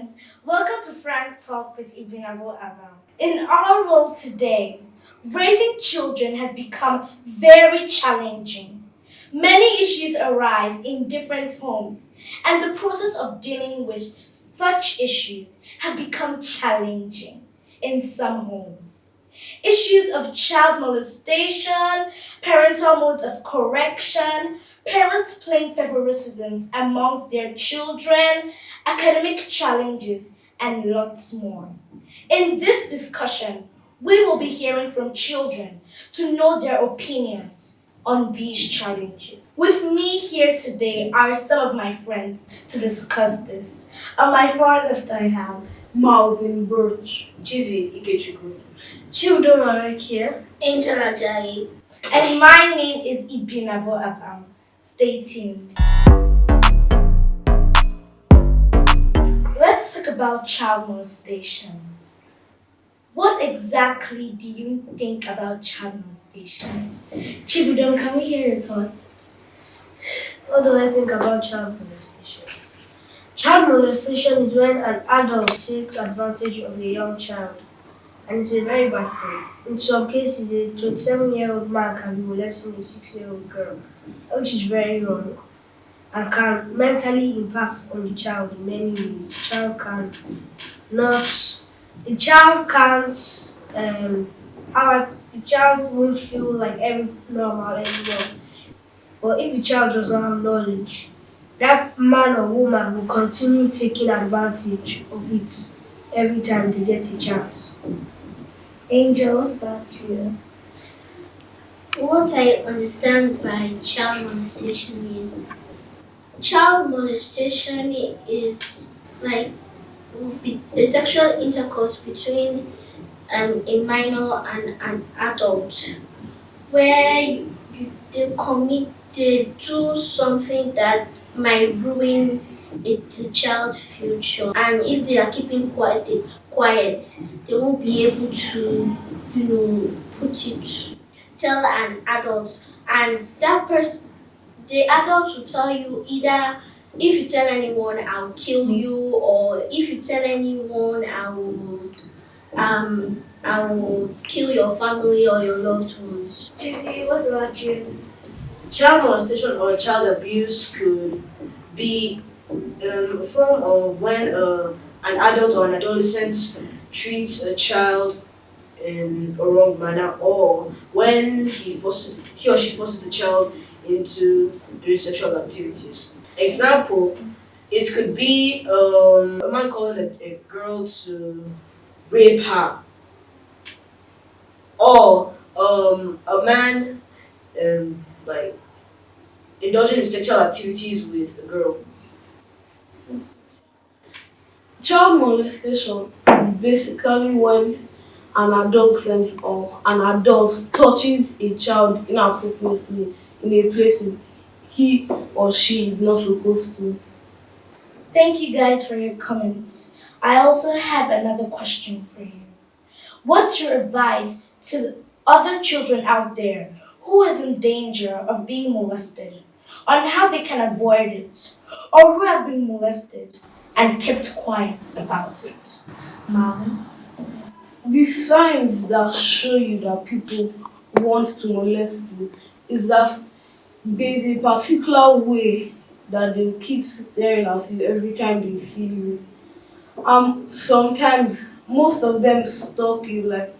friends. Welcome to Frank Talk with Ibinabo Abam. In our world today, raising children has become very challenging. Many issues arise in different homes, and the process of dealing with such issues have become challenging in some homes. Issues of child molestation, parental modes of correction, parents playing favoritisms amongst their children, academic challenges, and lots more. In this discussion, we will be hearing from children to know their opinions on these challenges. With me here today are some of my friends to discuss this. On my far left, I have Malvin Birch, Chizzy Ikechukwu. Children Marek here, Angel Ajayi. and my name is Ibinabo Abam. Stay tuned. Let's talk about child molestation. What exactly do you think about child molestation? Chibudon, can we hear your thoughts? What do I think about child molestation? Child molestation is when an adult takes advantage of a young child, and it's a very bad thing. In some cases, a 27-year-old man can be molesting a 6-year-old girl, which is very wrong and can mentally impact on the child in many ways. The child can't, the child won't feel like every normal anymore. But if the child does not have knowledge, that man or woman will continue taking advantage of it every time they get a chance. Angel, what about you? What I understand by child molestation is like the sexual intercourse between a minor and an adult, where they do something that might ruin the child's future, and if they are keeping quiet, they won't be able to, tell an adult, and that person, the adult will tell you either if you tell anyone I'll kill you, or if you tell anyone I will kill your family or your loved ones. Chizzy, what about you? Child molestation or child abuse could be a form of when an adult or an adolescent treats a child in a wrong manner, or when he or she forces the child into doing sexual activities. Example, it could be a man calling a girl to rape her, or a man like indulging in sexual activities with a girl. Child molestation is basically when an adolescent or an adult touches a child inappropriately in a place he or she is not supposed to. Thank you guys for your comments. I also have another question for you. What's your advice to other children out there who is in danger of being molested on how they can avoid it, or who have been molested and kept quiet about it? Marvin? The signs that show you that people want to molest you is that there's a particular way that they keep staring at you every time they see you. Sometimes most of them stalk you, like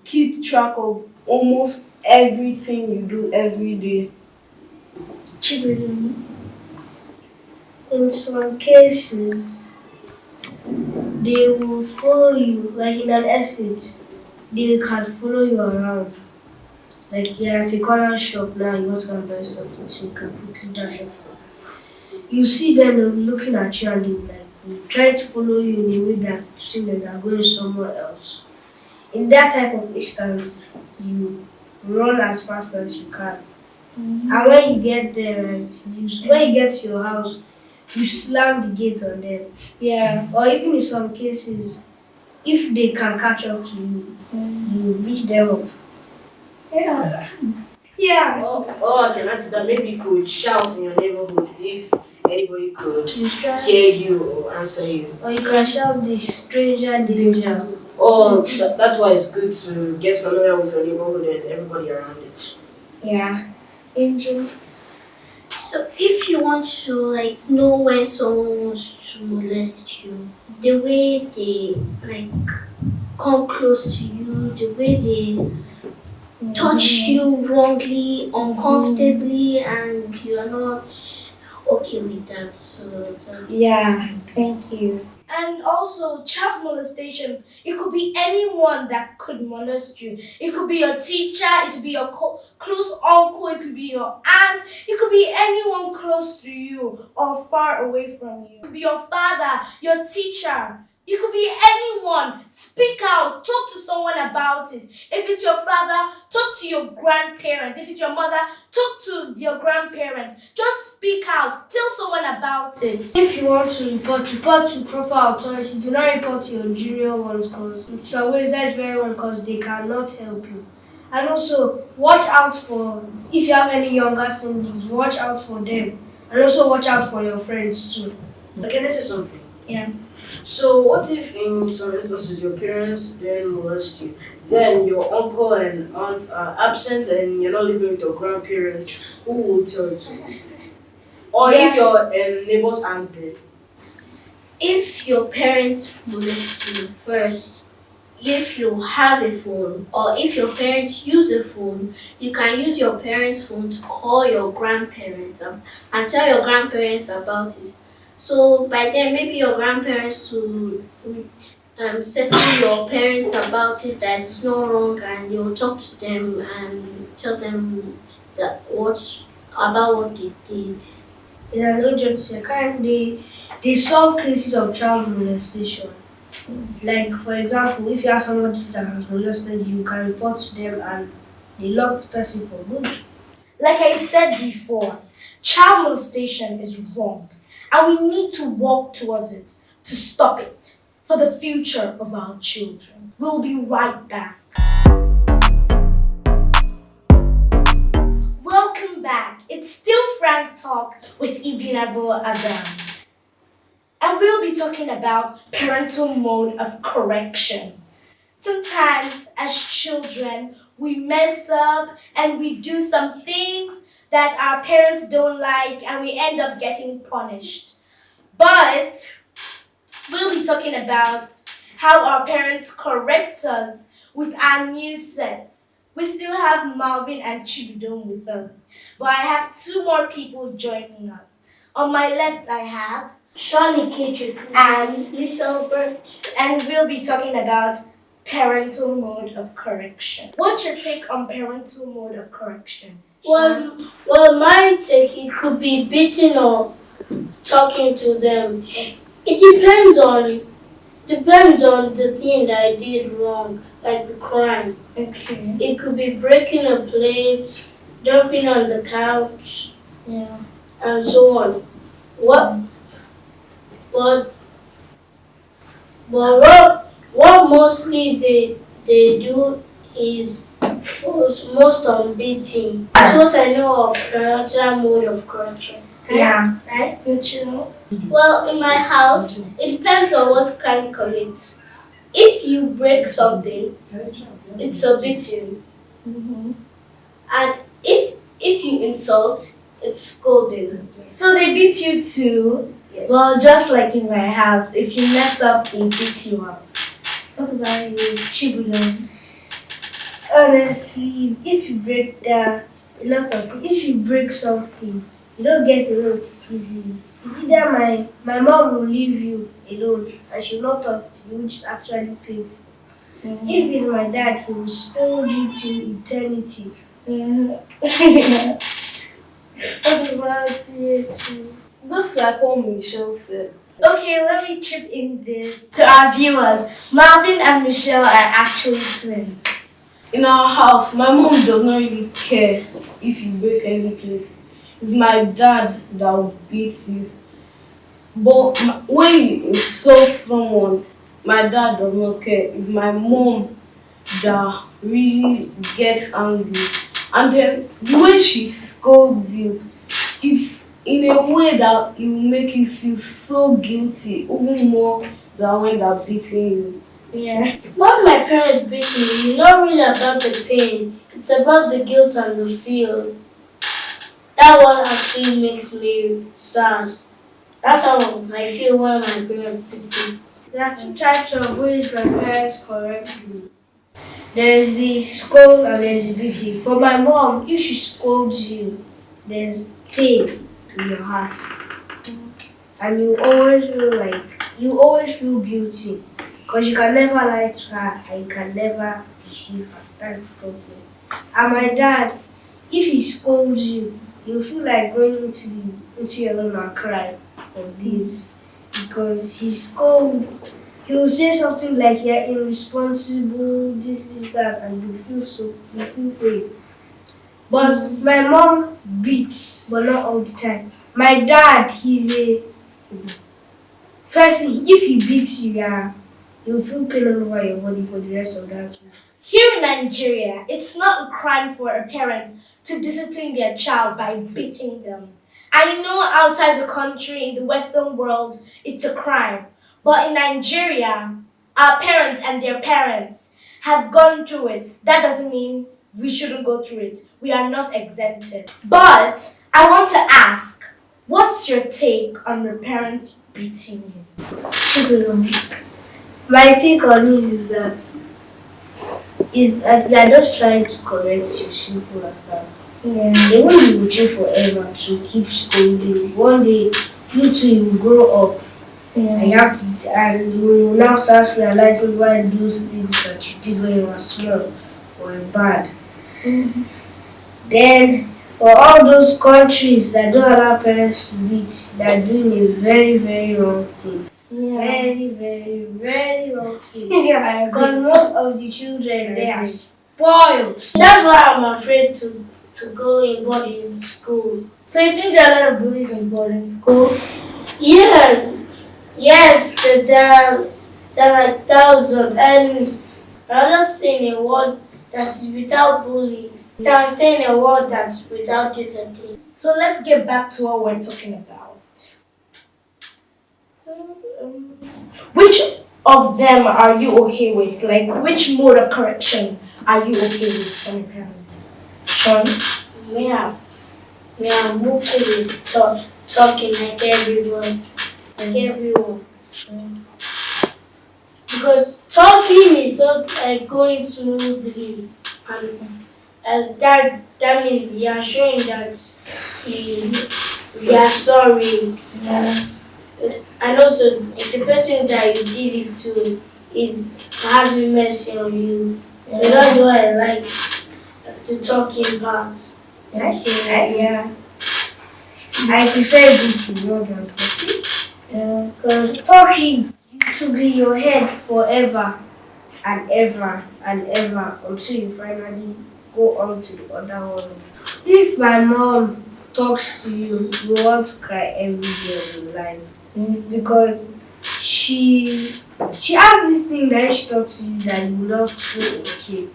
keep track of almost everything you do every day. Chibudon? In some cases, they will follow you, like in an estate, they can follow you around. Like you're at a corner shop now, you want to go and buy something, so you can quickly dash off. You see them, they'll be looking at you and they'll try to follow you in a way that to see that they're going somewhere else. In that type of instance, you run as fast as you can. And when you get there, right, when you get to your house, you slam the gate on them. Yeah. Or even in some cases, if they can catch up to you, you beat them up. Yeah. Yeah. Or I can add to that, maybe you could shout in your neighborhood if anybody could Distract. hear you or answer you. Or you can shout the stranger danger. Oh, that's why it's good to get familiar with your neighborhood and everybody around it. Yeah. Angel. So if you want to like know when someone wants to molest you, the way they like come close to you, the way they touch you wrongly, uncomfortably, and you are not okay with that. So that's Yeah, thank you. And also, child molestation, it could be anyone that could molest you. It could be your teacher, it could be your close uncle, it could be your aunt, it could be anyone close to you or far away from you. It could be your father, your teacher. It could be anyone. Speak out. Talk to someone about it. If it's your father, talk to your grandparents. If it's your mother, talk to your grandparents. Just speak out. Tell someone about it. If you want to report to proper authority. Do not report to your junior ones because in some ways that's very wrong because they cannot help you. And also watch out for if you have any younger siblings, watch out for them. And also watch out for your friends too. Can I say something? Yeah. So what if in some instances your parents then molest you? Then your uncle and aunt are absent and you're not living with your grandparents. Who will tell you? Or if your neighbors aren't there. if your parents molest you first, if you have a phone or if your parents use a phone, you can use your parents' phone to call your grandparents and tell your grandparents about it. So by then, maybe your grandparents will settle your parents about it that it's not wrong, and they will talk to them and tell them that what they did. In an agency, they solve cases of child molestation. Like for example, if you have somebody that has molested you, you can report to them and they lock the person for good. Like I said before, child molestation is wrong, and we need to work towards it to stop it for the future of our children. We'll be right back. Welcome back. It's still Frank Talk with Ibinabo Abam. And we'll be talking about parental mode of correction. Sometimes, as children, we mess up and we do some things that our parents don't like and we end up getting punished. But we'll be talking about how our parents correct us with our new sets. We still have Malvin and Chibidon with us, but I have two more people joining us. On my left, I have Shawnee Kitchen and Michelle Birch. and we'll be talking about parental mode of correction. What's your take on parental mode of correction? Well, my take it could be beating or talking to them. It depends on the thing that I did wrong, like the crime. Okay. It could be breaking a plate, jumping on the couch, Yeah. and so on. But what mostly they do is most on beating. That's what I know of parental mode of correction. Yeah. Right? Mitchell? Well, in my house, it depends on what crime commits. If you break something, it's a beating. Mm-hmm. And if you insult, it's scolding. So they beat you too? Yes. Well, just like in my house, if you mess up, they beat you up. What about you, Chibudon? Honestly, if you break if you break something, you don't get alone easily. It's either my mom will leave you alone and she will not talk to you, which is actually painful. Mm-hmm. If it's my dad, he will scold you to eternity. What about you? Just like what Michelle said. Okay, let me chip in this to our viewers. Marvin and Michelle are actually twins. In our house, my mom does not really care if you break any place. It's my dad that will beat you. But when you insult someone, my dad does not care. It's my mom that really gets angry. And then the way she scolds you, it's in a way that it will make you feel so guilty, even more than when they're beating you. Yeah. When my parents beat me, it's not really about the pain. It's about the guilt and the fear. That one actually makes me sad. That's how I feel when my parents beat me. There are two types of ways my parents correct me. There's the scold and there's the beating. For my mom, if she scolds you, there's pain in your heart. And you always feel guilty. Because you can never lie to her and you can never deceive her. That's the problem. And my dad, if he scolds you, you feel like going into your room and cry on this. Because he will say something like you're irresponsible, this, that, and you feel pain. But my mom beats, but not all the time. My dad, firstly, if he beats you, yeah, you'll feel pain all over your body for the rest of that week. Here in Nigeria, it's not a crime for a parent to discipline their child by beating them. I know outside the country, in the Western world, it's a crime. But in Nigeria, our parents and their parents have gone through it. That doesn't mean we shouldn't go through it. We are not exempted. But I want to ask, what's your take on your parents beating you? My take on it is that they are just trying to correct you, simple as that. Yeah. They won't be with you forever to keep scolding. One day, you two will grow up and you will now start realizing why those things that you did when you were small were bad. Mm-hmm. Then, for all those countries that don't allow parents to beat, they are doing a very, very wrong thing. Yeah. Very, very, very wrong thing. Yeah, Because most of the children, they are spoiled. That's why I'm afraid to go in boarding school. So you think there are a lot of bullies in boarding school? Yeah. Yes, there are like thousands. And I'm not staying in a world that is without bullies. I'm staying in a world that's without discipline. So let's get back to what we're talking about. So, which of them are you okay with? Like, which mode of correction are you okay with from your parents? Sean? Yeah. I'm okay with talking like everyone. Like everyone. Because talking is just like going smoothly, and that means you are showing that you are sorry. Yeah. And also the person that you did it to is having mercy on you. So that's why I like the talking part. Yeah. I prefer beating more than talking. Yeah. Because talking to be in your head forever and ever and ever until you finally go on to the other one. If my mom talks to you, you want to cry every day of your life. Because she has this thing that she talks to you that you will not feel okay.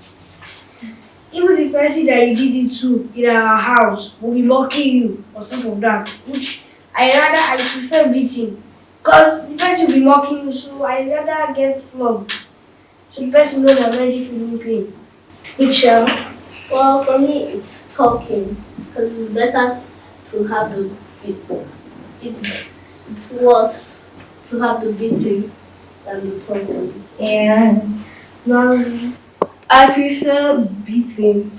Even the person that you did it to in our house will be mocking you or something of that. Which I prefer beating. Because the person will be mocking you, so I rather get flogged. So the person knows I'm already feeling pain. Michelle? Well, for me, it's talking because it's better to have the it's worse to have the beating than the talking. Yeah. Now, I prefer beating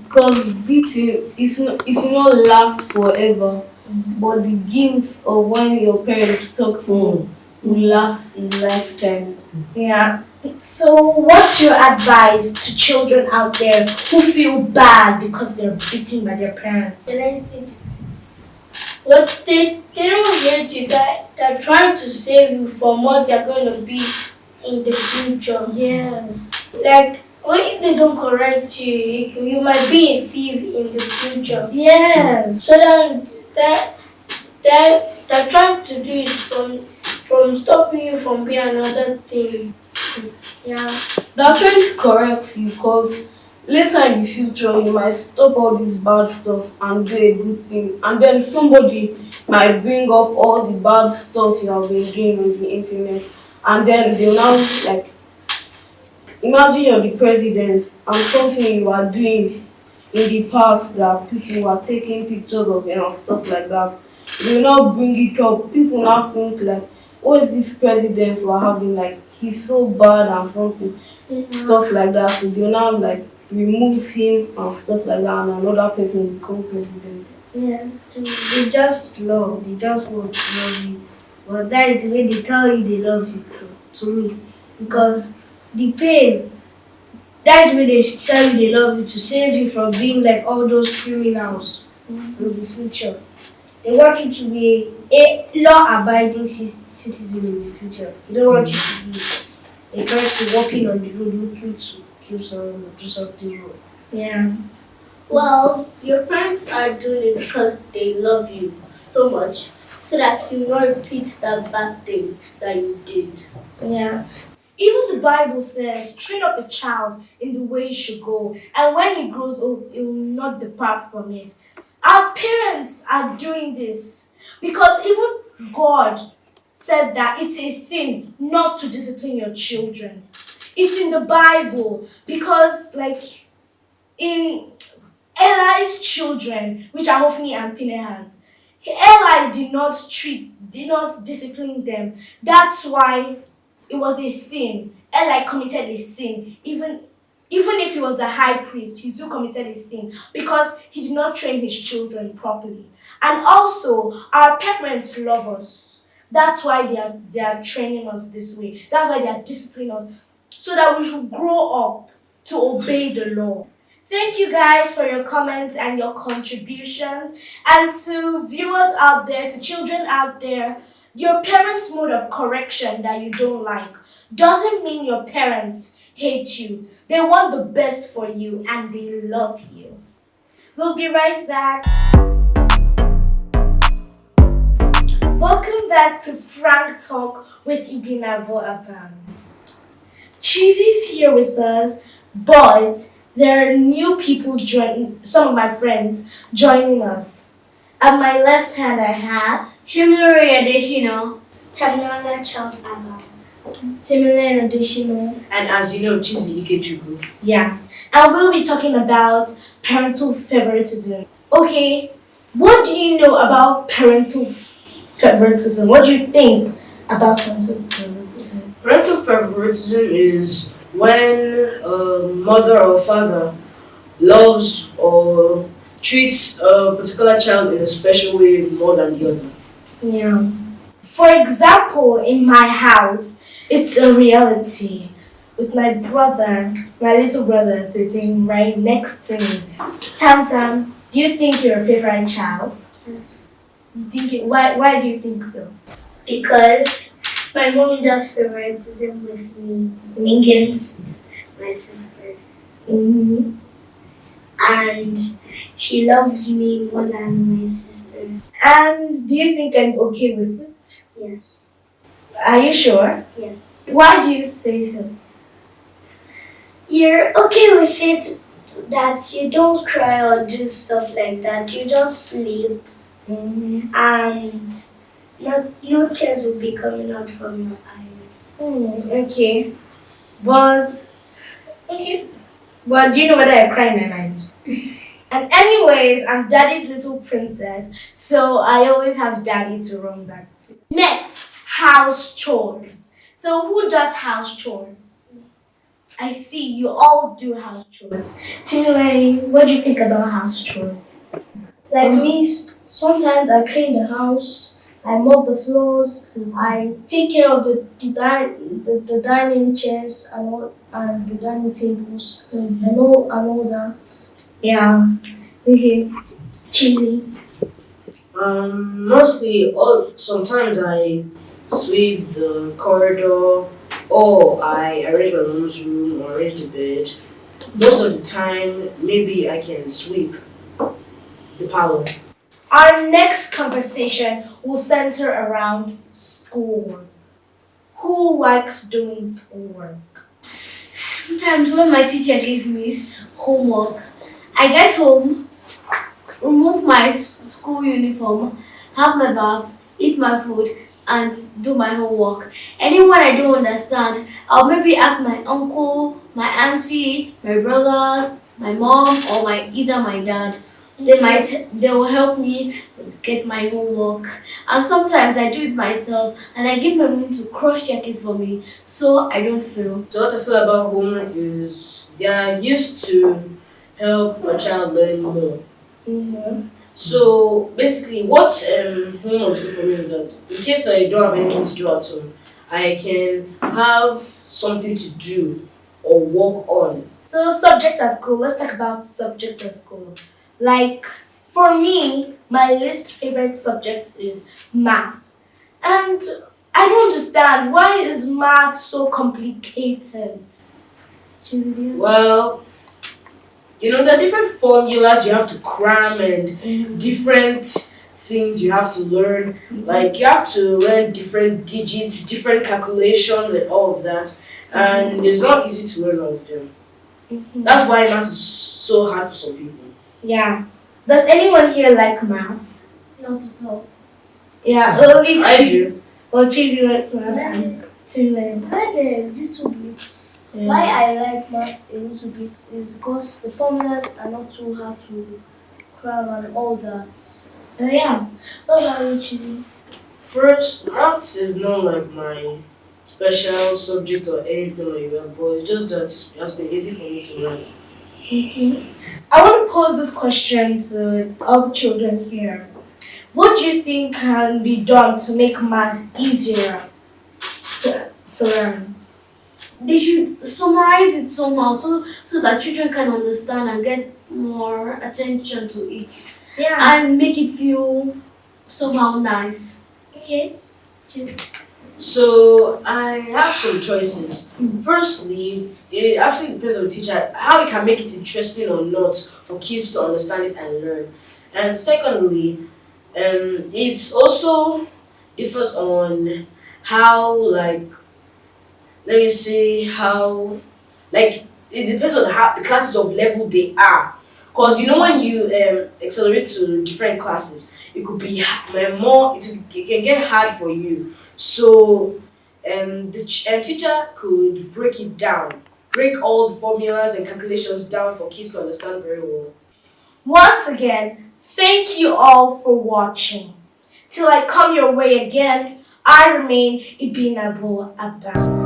because beating is not last forever, but the guilt of when your parents talk to you will last a lifetime. Yeah. So what's your advice to children out there who feel bad because they're beaten by their parents? And I think what they don't get you, they're trying to save you from what they're going to be in the future. Yes. Like, what if they don't correct you? You might be a thief in the future. Yes. So then they're trying to do it from stopping you from being another thing. Yeah. They're trying to correct you because later in the future you might stop all this bad stuff and do a good thing, and then somebody might bring up all the bad stuff you have been doing on the internet, and then they'll now like imagine you're the president and something you are doing in the past that people were taking pictures of and stuff like that. You now bring it up. People now think like, what is this president we're having? Like he's so bad and something stuff like that. So they'll now like remove him and stuff like that, and another person will become president. Yeah, that's true. They just love. They just want to love you. But that is the way they tell you they love you to me. Because the pain, that's the way they tell you they love you to save you from being like all those criminals in the future. They want you to be a law-abiding citizen in the future. They don't want you to be a person walking on the road looking to kill someone or do something wrong. Yeah. Well, your parents are doing it because they love you so much, so that you not repeat that bad thing that you did. Yeah. Even the Bible says, train up a child in the way he should go, and when he grows old, he will not depart from it. Our parents are doing this because even God said that it's a sin not to discipline your children. It's in the Bible because, like, in Eli's children, which are Hophni and Phinehas, Eli did not discipline them. That's why it was a sin. Eli committed a sin. Even if he was the high priest, he still committed a sin because he did not train his children properly. And also, our parents love us. That's why they are training us this way. That's why they are disciplining us so that we should grow up to obey the law. Thank you guys for your comments and your contributions. And to viewers out there, to children out there, your parents' mode of correction that you don't like doesn't mean your parents hate you. They want the best for you and they love you. We'll be right back. Welcome back to Frank Talk with Ibinabo Abam. Cheesy's here with us, but there are new people joining, some of my friends joining us. At my left hand I have Shimuri Adeshino. Tamilana Charles Abba. Timilene Additional. And as you know, Chizi Ikechukwu. Yeah. And we'll be talking about parental favoritism. Okay, what do you know about parental favoritism? What do you think about parental favoritism? Parental favoritism is when a mother or father loves or treats a particular child in a special way more than the other. Yeah. For example, in my house, it's a reality. With my brother, my little brother sitting right next to me. Tamtam, do you think you're a favorite child? Yes. You think it, why do you think so? Because my mom does favoritism with me against my sister. Mm-hmm. And she loves me more than my sister. And do you think I'm okay with it? Yes. Are you sure? Yes. Why do you say so? You're okay with it that you don't cry or do stuff like that. You just sleep Mm-hmm. and no tears will be coming out from your eyes. Okay. But okay. But do you know whether I cry in my mind? And anyways, I'm daddy's little princess, so I always have daddy to run back to. Next, house chores. So who does house chores? I see you all do house chores. Timley, what do you think about house chores? Like me, sometimes I clean the house, I mop the floors, I take care of the dining chairs and the dining tables and all that. Yeah. Okay. Cheesy. Mostly, sometimes I sweep the corridor, or I arrange my mom's room or arrange the bed. Most of the time, maybe I can sweep the parlor. Our next conversation will center around schoolwork. Who likes doing schoolwork? Sometimes Sometimes when my teacher gives me homework, I get home, remove my school uniform, have my bath, eat my food, and do my homework. Anyone I don't understand, I'll maybe ask my uncle, my auntie, my brothers, my mom, or either my dad. They will help me get my homework. And sometimes I do it myself and I give my mom to cross check it for me so I don't fail. So what I feel about homework is they are used to help a child learn more. Mm-hmm. So basically, what homework do for me is that in case I don't have anything to do at home, I can have something to do or work on. So subjects at school. Let's talk about subjects at school. Like for me, my least favorite subject is math. And I don't understand why is math so complicated? Well, there are different formulas you have to cram and different things you have to learn. Like you have to learn different digits, different calculations, and all of that. And it's not easy to learn all of them. That's why math is so hard for some people. Yeah. Does anyone here like math? Not at all. Yeah, only I do. Well, Cheesy likes math and Timon. I like a little bit. Yeah. Why I like math a little bit is because the formulas are not too hard to cram and all that. Yeah. What about you, Cheesy? First, maths is not like my special subject or anything like that, but it's just that it has been easy for me to learn. Okay. I want to pose this question to all the children here. What do you think can be done to make math easier to learn? They should summarize it somehow so that children can understand and get more attention to it Yeah. and make it feel somehow nice. Okay. So I have some choices. Firstly, it actually depends on the teacher how you can make it interesting or not for kids to understand it and learn. And secondly, it's also differs on how let me say how it depends on how the classes of level they are. Cause when you accelerate to different classes, it could be it can get hard for you. So the teacher could break all the formulas and calculations down for kids to understand very well. Once again, thank you all for watching. Till I come your way again, I remain Ibinabo Abam.